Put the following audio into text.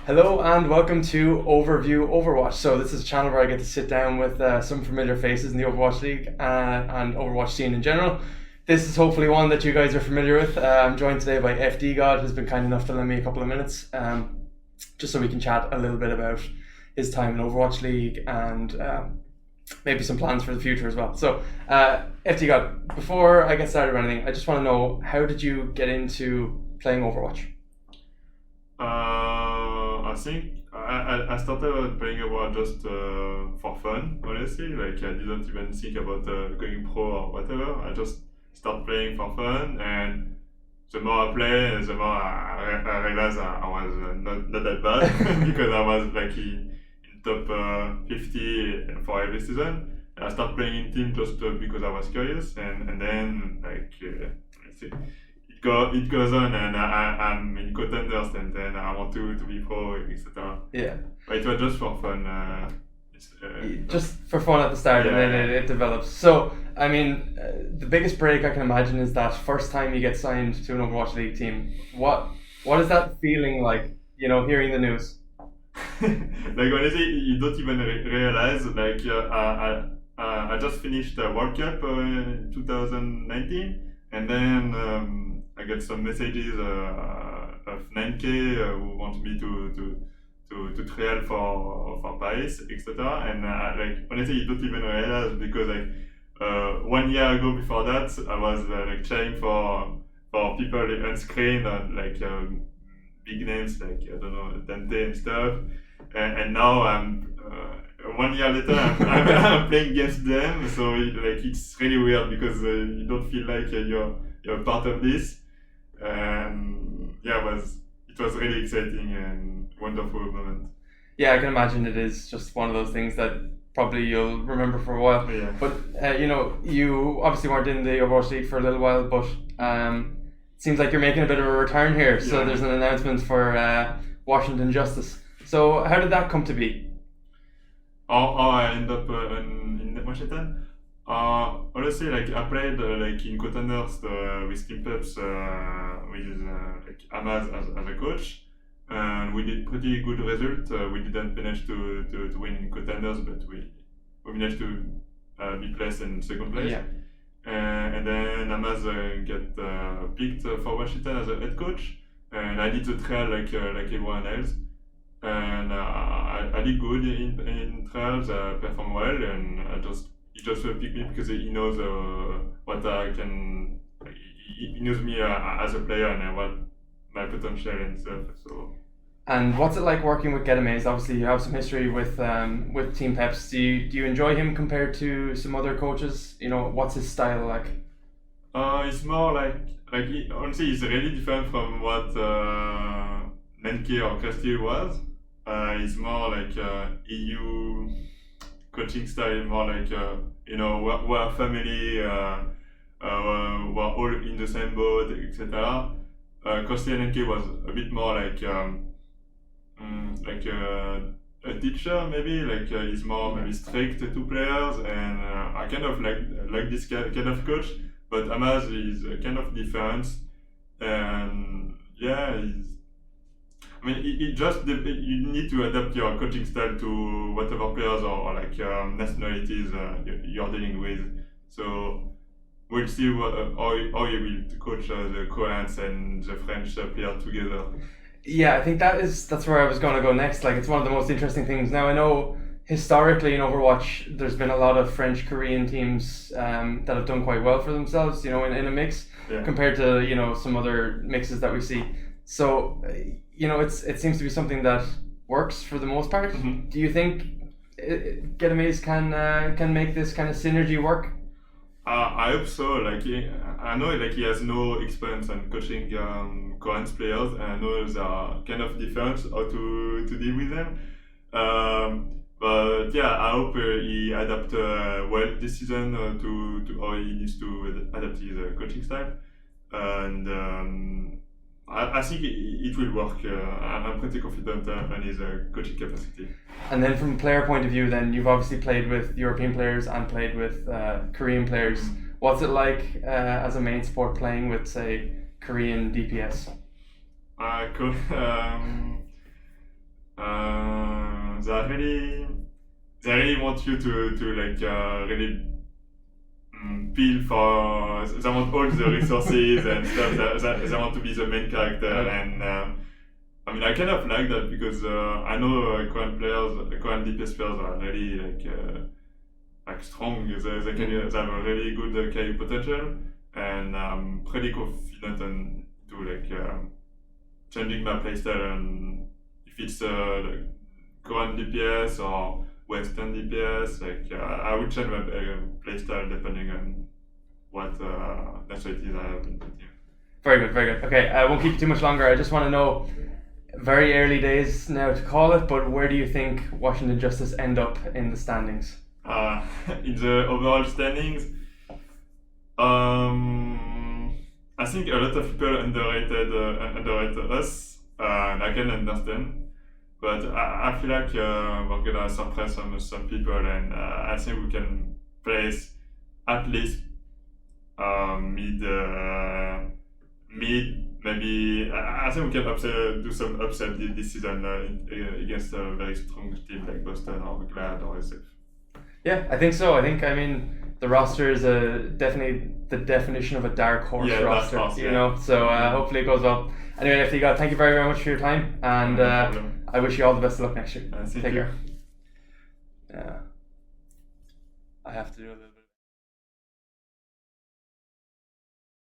Hello and welcome to Overview Overwatch. So this is a channel where I get to sit down with some familiar faces in the Overwatch League and Overwatch scene in general. This is hopefully one that you guys are familiar with. I'm joined today by FDGod, who's been kind enough to lend me a couple of minutes, just so we can chat a little bit about his time in Overwatch League and maybe some plans for the future as well. So FDGod, before I get started with anything, I just want to know, how did you get into playing Overwatch? I think I started playing Overwatch just for fun, honestly. Like, I didn't even think about going pro or whatever. I just started playing for fun, and the more I play, the more I realized I was not that bad because I was like in top 50 for every season. I started playing in team just because I was curious, and then like let's see. It goes on, and I'm in contenders, and then I want to be pro, etc. Yeah. But it was just for fun. Just for fun at the start, Yeah. and then it develops. So, I mean, the biggest break I can imagine is that first time you get signed to an Overwatch League team. What is that feeling like? You know, hearing the news. Like, honestly, you don't even realize. Like, I just finished World Cup in 2019, and then I get some messages of NineK who want me to trial for Paris, etc. And like, honestly, you don't even realize because like 1 year ago before that, I was like cheering for people on screen and like big names like I don't know Dante and stuff. And now I'm 1 year later I'm playing against them. So it's really weird because you don't feel like you're part of this. Yeah, it was really exciting and wonderful moment. Yeah, I can imagine it is just one of those things that probably you'll remember for a while. Yeah. But you obviously weren't in the Overwatch League for a little while, but it seems like you're making a bit of a return here. So Yeah. there's an announcement for Washington Justice. So how did that come to be? How I end up in Washington? Honestly, like I played like in contenders with Team Peps with like Amaz as a coach, and we did pretty good result. We didn't manage to win in contenders, but we managed to be placed in second place. Yeah. And then Amaz get picked for Washington as a head coach, and I did the trial like everyone else. And I did good in trials, performed well, and he just picked me because he knows what I can. He knows me as a player and what my potential and stuff. So. And what's it like working with GetAmazed? Obviously, you have some history with Team Peps. Do you enjoy him compared to some other coaches? You know, what's his style like? It's more like honestly, it's really different from what NineK or Crusty was. It's more like EU coaching style, more like we're family, we're all in the same boat, etc. Crusty and NineK was a bit more like a teacher, maybe he's more maybe strict to players, and I kind of like this kind of coach. But Amaz is kind of different, and yeah, you need to adapt your coaching style to whatever players or nationalities you're dealing with. So we'll see how you will coach the Koreans and the French player together. Yeah, I think that's where I was going to go next. Like, it's one of the most interesting things. Now, I know historically in Overwatch, there's been a lot of French-Korean teams that have done quite well for themselves, in a mix, Yeah. compared to, some other mixes that we see. So, it seems to be something that works for the most part. Mm-hmm. Do you think GetAmazed can make this kind of synergy work? I hope so. I know he has no experience on coaching Korean players, and I know they are kind of different how to deal with them. But yeah, I hope he adapt well this season to how he needs to adapt his coaching style, and I think it will work. I'm pretty confident on his coaching capacity. And then from a player point of view, then you've obviously played with European players and played with Korean players. What's it like as a main sport playing with, say, Korean DPS? Cool. They really want you to like really feel for. They want all the resources and stuff. They want to be the main character, and I mean I kind of like that because I know Korean DPS players are really like strong. They have a really good carry potential, and I'm pretty confident to like changing my playstyle, and if it's like Korean DPS or Western DPS, like I would change my playstyle depending on what nationalities I have in the team. Very good, very good. Okay, I won't keep you too much longer. I just want to know, very early days now to call it, but where do you think Washington Justice end up in the standings? In the overall standings, I think a lot of people underrated us, and I can understand. But I feel like we're gonna surprise some people, and I think we can place at least mid. Maybe I think we can do some upset this season against a very strong team like Boston or Glad or SF. Yeah, I think so. I mean, the roster is definitely the definition of a dark horse roster, you know. So hopefully it goes well. Anyway, FDGod, thank you very, very much for your time, and I wish you all the best of luck next year. Take care. Yeah, I have to do a little.